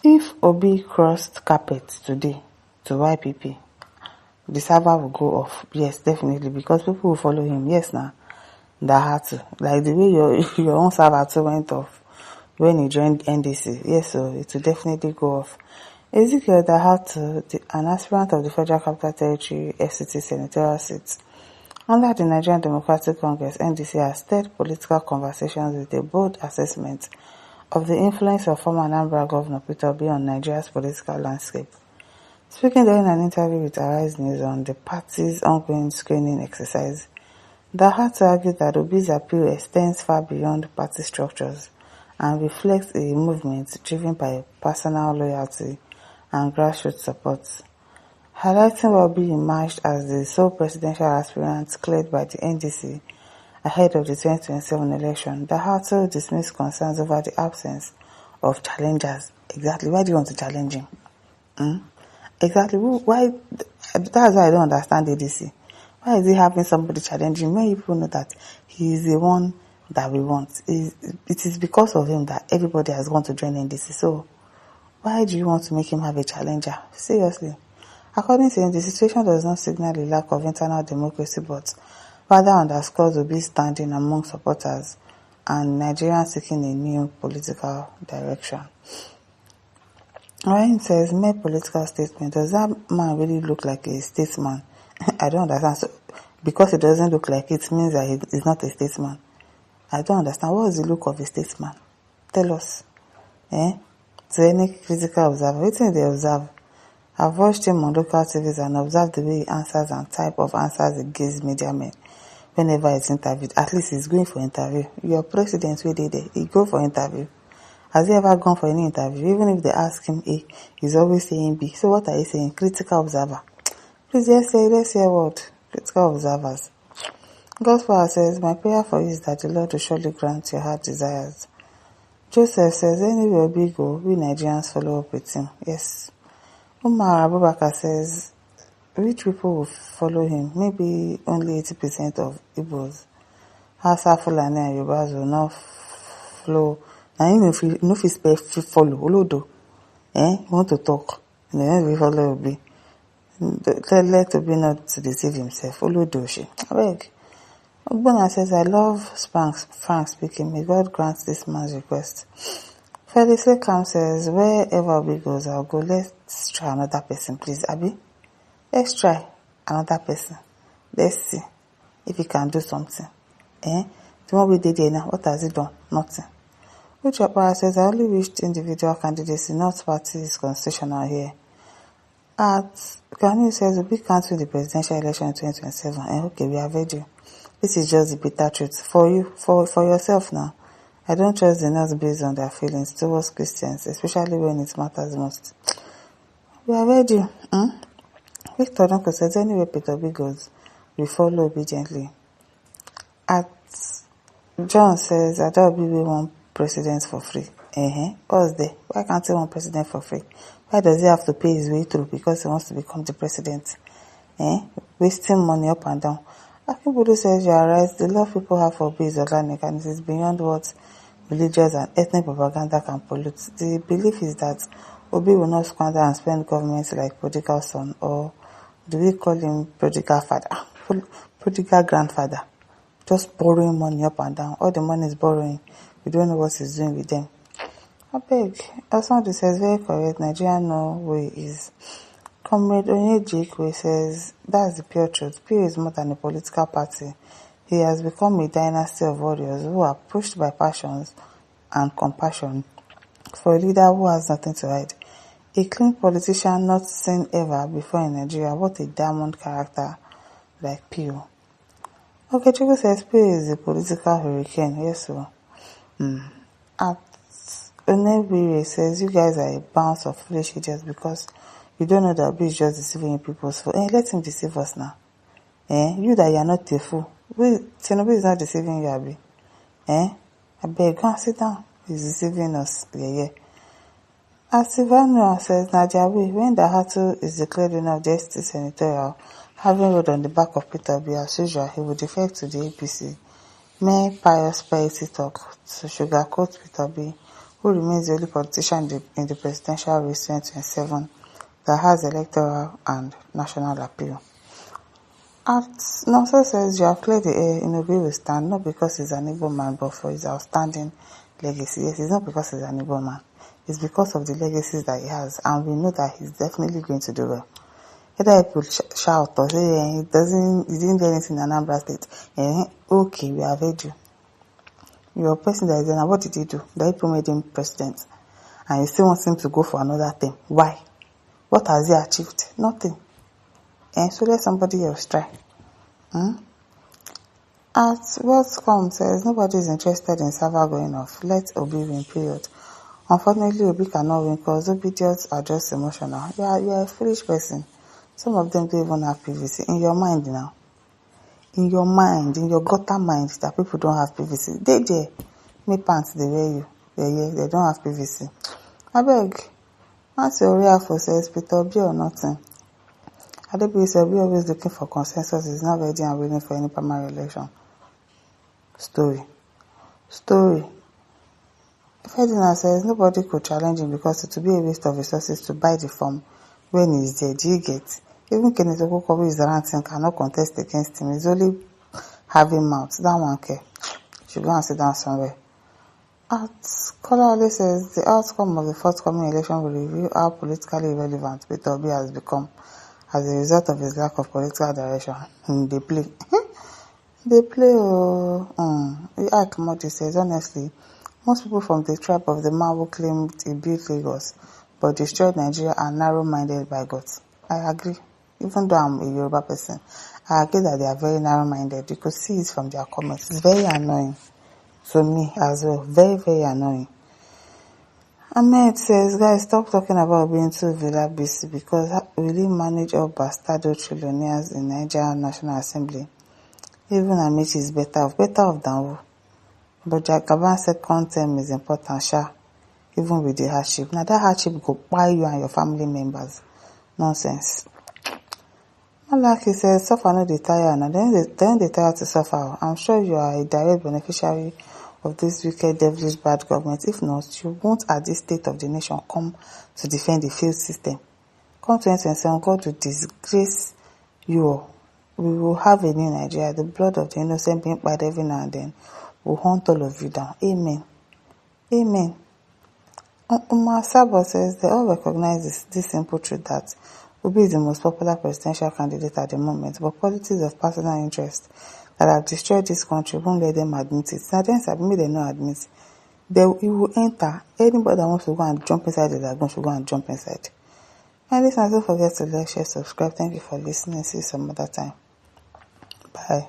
If Obi crossed carpet today to YPP, the server will go off. Yes, definitely, because people will follow him. Yes, now that had to. Like the way your own server too went off when he joined NDC. Yes, so it will definitely go off. Ezekiel Dahatu, an aspirant of the Federal Capital Territory FCT senatorial seat, under the Nigerian Democratic Congress (NDC), has stirred political conversations with a bold assessment of the influence of former Anambra Governor Peter Obi on Nigeria's political landscape. Speaking during an interview with Arise News on the party's ongoing screening exercise, Dahatu argued that Obi's appeal extends far beyond party structures and reflects a movement driven by personal loyalty and grassroots support. Highlighting what Obi emerged as the sole presidential aspirant cleared by the NDC ahead of the 2027 election, Dahatu dismissed concerns over the absence of challengers. Exactly, why do you want to challenge him? Exactly, why? That's why I don't understand ADC. Why is he having somebody challenging when people know that he is the one that we want? It is because of him that everybody has gone to join NDC. So why do you want to make him have a challenger? Seriously. According to him, the situation does not signal a lack of internal democracy, but rather underscores Obi's standing among supporters and Nigerians seeking a new political direction. Ryan says, mere political statement. Does that man really look like a statesman? I don't understand. So, because it doesn't look like it means that he is not a statesman. I don't understand. What is the look of a statesman? Tell us. To any critical observer, what do they observe? I've watched him on local TVs and observed the way he answers and type of answers he gives media men whenever he's interviewed. At least he's going for interview. Your president, where they there, he go for interview. Has he ever gone for any interview? Even if they ask him A, he's always saying B. So what are you saying? Critical observer. Please, let's hear what? Critical observers. God's Father says, my prayer for you is that the Lord will surely grant your heart desires. Joseph says, anywhere we go, we Nigerians follow up with him. Yes. Umar Abubakar says, rich people will follow him. Maybe only 80% of Igbos. Hausa, Fulani, and Yorubas will not flow. Now, if you know if you follow, Olodo, you want to talk, and then we follow Obi. Let Obi not to deceive himself. Olodo, she. I beg. Ogbonna says, I love Frank speaking. May God grant this man's request. Felix Lekam says, wherever Obi goes, I'll go. Let's try another person, please. Abi? Let's try another person. Let's see if he can do something. The one we did here now, what has he done? Nothing. Uchapara says, I only wished individual candidacy, not party is constitutional here. Kanu says, Obi can't win the presidential election in 2027. Okay, we have heard you. This is just the bitter truth. For you, for yourself now. I don't trust the North based on their feelings towards Christians, especially when it matters most. We have heard you. Victor Donko says, anyway Peter Obi goes, we follow obediently. John says, I don't be one president for free. What's there? Why can't he want president for free? Why does he have to pay his way through because he wants to become the president? Wasting money up and down. Akinbudu says, you are right. The love people have for Obi is organic and it is beyond what religious and ethnic propaganda can pollute. The belief is that Obi will not squander and spend governments like prodigal son, or do we call him prodigal father? Prodigal grandfather. Just borrowing money up and down. All the money is borrowing. We don't know what he's doing with them. I beg. Oswald says, very correct. Nigeria no way is. Comrade Onyejikwe says, that's the pure truth. PO is more than a political party. He has become a dynasty of warriors who are pushed by passions and compassion for a leader who has nothing to hide. A clean politician not seen ever before in Nigeria. What a diamond character like PO. Okay, Chico says, PO is a political hurricane. Yes, so. Onebire says, you guys are a bounce of foolish idiots because you don't know that Obi is just deceiving people's fool. Let him deceive us now. You that you are not a fool. Tinubu is not deceiving you, Abi. I beg, go and sit down. He's deceiving us. Yeah. As Silvano says, Nadia, when Dahatu is declared winner of the ST senatorial, having rode on the back of Peter Obi as usual, he will defect to the APC. Mere pious piety talk to sugarcoat Peter Obi who remains the only politician in the presidential race 2027 that has electoral and national appeal. Nonso says you have cleared the air, Inubi will stand, not because he's an Igbo man, but for his outstanding legacy. Yes, it's not because he's an Igbo man. It's because of the legacies that he has, and we know that he's definitely going to do well. Either people shout or say he didn't do anything in Anambra State. Okay, we have heard you. You're a person that is there. Now, what did he do? The people made him president, and you still want him to go for another term. Why? What has he achieved? Nothing. So let somebody else try. At Wellscom says nobody is interested in Sava going off. Let Obi win, period. Unfortunately, Obi cannot win because Obidians are just emotional. You are a foolish person. Some of them don't even have PVC. In your mind now. In your mind, in your gutter mind, that people don't have PVC. They there. Me pants, they wear you. They don't have PVC. I beg. Once your real for says Peter Obi or nothing. Adebi is Obi always looking for consensus. He's not ready and willing for any primary election. Story. Ferdinand says nobody could challenge him because it would be a waste of resources to buy the form when he's there. Do you get? Even Kenneth Okokobi is ranting, cannot contest against him. He's only having mouth. That one care. Should go and sit down somewhere. Kolawole says the outcome of the forthcoming election will reveal how politically irrelevant Peter Obi has become as a result of his lack of political direction. They play. Ike Modi says, honestly, most people from the tribe of the man who claimed he built Lagos but destroyed Nigeria are narrow-minded by guts. I agree. Even though I'm a Yoruba person, I agree that they are very narrow-minded. You could see it from their comments. It's very annoying. To me as well. Very, very annoying. Ahmed says, guys, stop talking about being too Villa BC because will he manage all bastardo trillionaires in Nigeria National Assembly? Even Amici is better off than who? But Jagaban's second term is important, even with the hardship. Now that hardship go buy you and your family members. Nonsense. Malaki says, suffer no dey tire, and then they tire to suffer. I'm sure you are a direct beneficiary of this wicked, devilish, bad government. If not, you won't at this state of the nation come to defend the failed system. Come 2027, God will disgrace you all. We will have a new Nigeria. The blood of the innocent being spied every now and then will hunt all of you down. Amen. Amen. Umar Sabo says they all recognize this simple truth that Obi is the most popular presidential candidate at the moment, but politics of personal interest that have destroyed this country won't let them admit it. Now then, me they not admit. He will enter. Anybody that wants to go and jump inside the lagoon should go and jump inside. And listen, don't forget to like, share, subscribe. Thank you for listening. See you some other time. Bye.